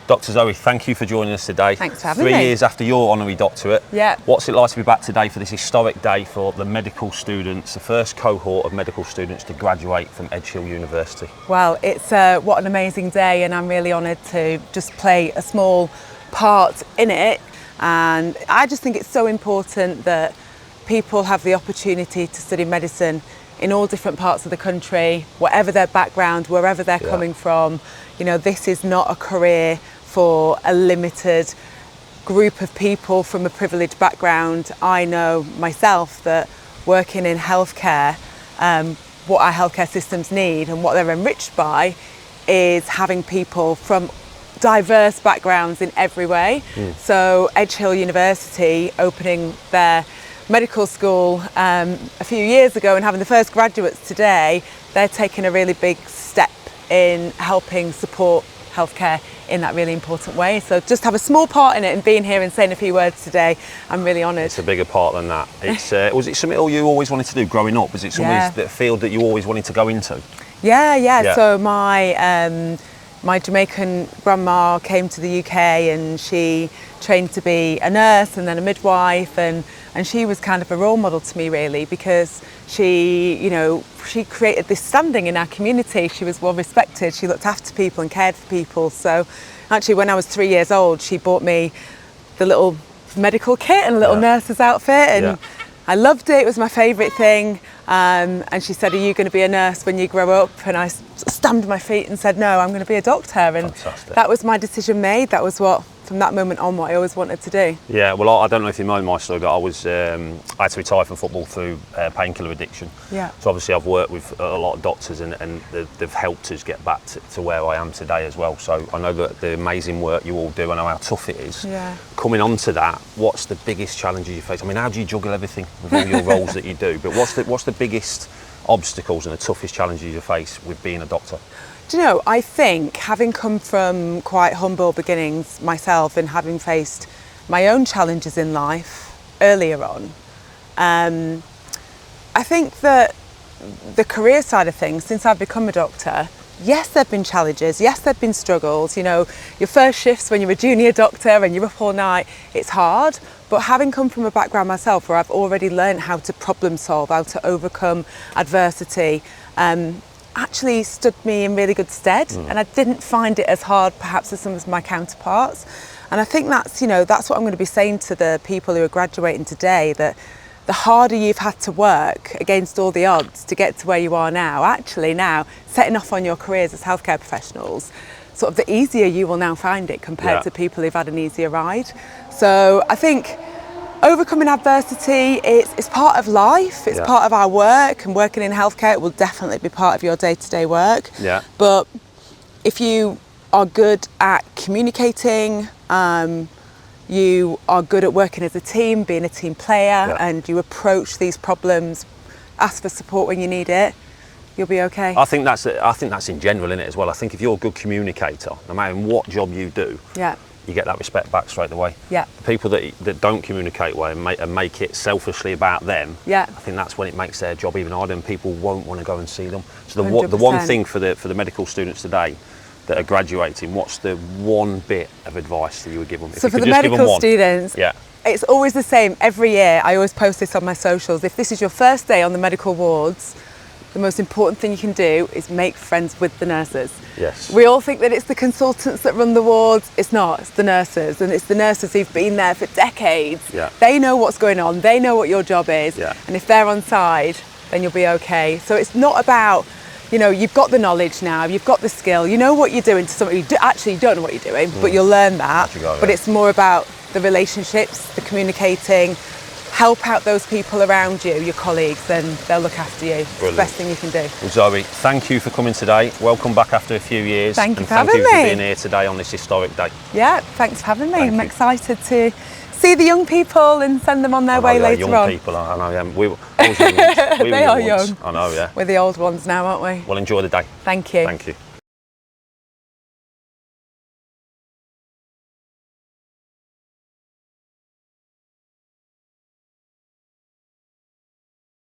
Dr. Zoe, thank you for joining us today. Thanks for having me. 3 years after your honorary doctorate. Yeah. What's it like to be back today for this historic day for the medical students, the first cohort of medical students to graduate from Edge Hill University? Well, it's what an amazing day, and I'm really honoured to just play a small part in it. And I just think it's so important that people have the opportunity to study medicine in all different parts of the country, whatever their background, wherever they're coming from. You know, this is not a career for a limited group of people from a privileged background. I know myself that working in healthcare, what our healthcare systems need and what they're enriched by is having people from diverse backgrounds in every way. So Edge Hill University opening their medical school a few years ago and having the first graduates today, they're taking a really big step in helping support healthcare in that really important way. So just have a small part in it and being here and saying a few words today, I'm really honoured. It's a bigger part than that. It's was it something you always wanted to do growing up? Was it something that field that you always wanted to go into? Yeah. So my Jamaican grandma came to the UK and she trained to be a nurse and then a midwife, and she was kind of a role model to me really, because she created this standing in our community. She was well respected, she looked after people and cared for people. So actually when I was 3 years old, she bought me the little medical kit and a little nurse's outfit, and I loved it. It was my favourite thing. And she said, "Are you going to be a nurse when you grow up?" And I stamped my feet and said, "No, I'm going to be a doctor." And that was my decision made. That was from that moment on, what I always wanted to do. Yeah, well, I don't know if you know my story, but I had to retire from football through painkiller addiction. Yeah. So obviously I've worked with a lot of doctors and they've helped us get back to where I am today as well. So I know that the amazing work you all do, I know how tough it is. Yeah. Coming on to that, what's the biggest challenges you face? I mean, how do you juggle everything with all your roles that you do? But what's the biggest obstacles and the toughest challenges you face with being a doctor? Do you know, I think having come from quite humble beginnings myself and having faced my own challenges in life earlier on, I think that the career side of things, since I've become a doctor, yes, there have been challenges, yes, there have been struggles. You know, your first shifts when you're a junior doctor and you're up all night, it's hard. But having come from a background myself where I've already learned how to problem solve, how to overcome adversity, actually stood me in really good stead. And I didn't find it as hard perhaps as some of my counterparts. And I think that's what I'm going to be saying to the people who are graduating today, that the harder you've had to work against all the odds to get to where you are now, actually now setting off on your careers as healthcare professionals, sort of the easier you will now find it compared to people who've had an easier ride. So I think overcoming adversity is part of life, it's part of our work, and working in healthcare, it will definitely be part of your day-to-day work. Yeah. But if you are good at communicating, you are good at working as a team, being a team player, and you approach these problems, ask for support when you need it, you'll be okay. I think that's in general in it as well. I think if you're a good communicator, no matter what job you do, you get that respect back straight away. Yeah. People that don't communicate well and make it selfishly about them, I think that's when it makes their job even harder, and people won't want to go and see them. So the one thing for the medical students today that are graduating, what's the one bit of advice that you would give them? So for the medical students, it's always the same. Every year, I always post this on my socials. If this is your first day on the medical wards, the most important thing you can do is make friends with the nurses. Yes. We all think that it's the consultants that run the wards. It's not, it's the nurses, and it's the nurses who've been there for decades. Yeah. They know what's going on, they know what your job is, and if they're on side, then you'll be okay. So it's not about, you've got the knowledge now, you've got the skill, you know what you're doing to somebody. You don't know what you're doing, but you'll learn that. But it's more about the relationships, the communicating, help out those people around you, your colleagues, then they'll look after you. It's the best thing you can do. Well, Zoe, thank you for coming today. Welcome back after a few years. Thank you for having me. And thank you for being here today on this historic day. Yeah, thanks for having me. I'm excited to see the young people and send them on their way later on. Young people, I know, we were young ones. They are young. I know, yeah. We're the old ones now, aren't we? Well, enjoy the day. Thank you. Thank you.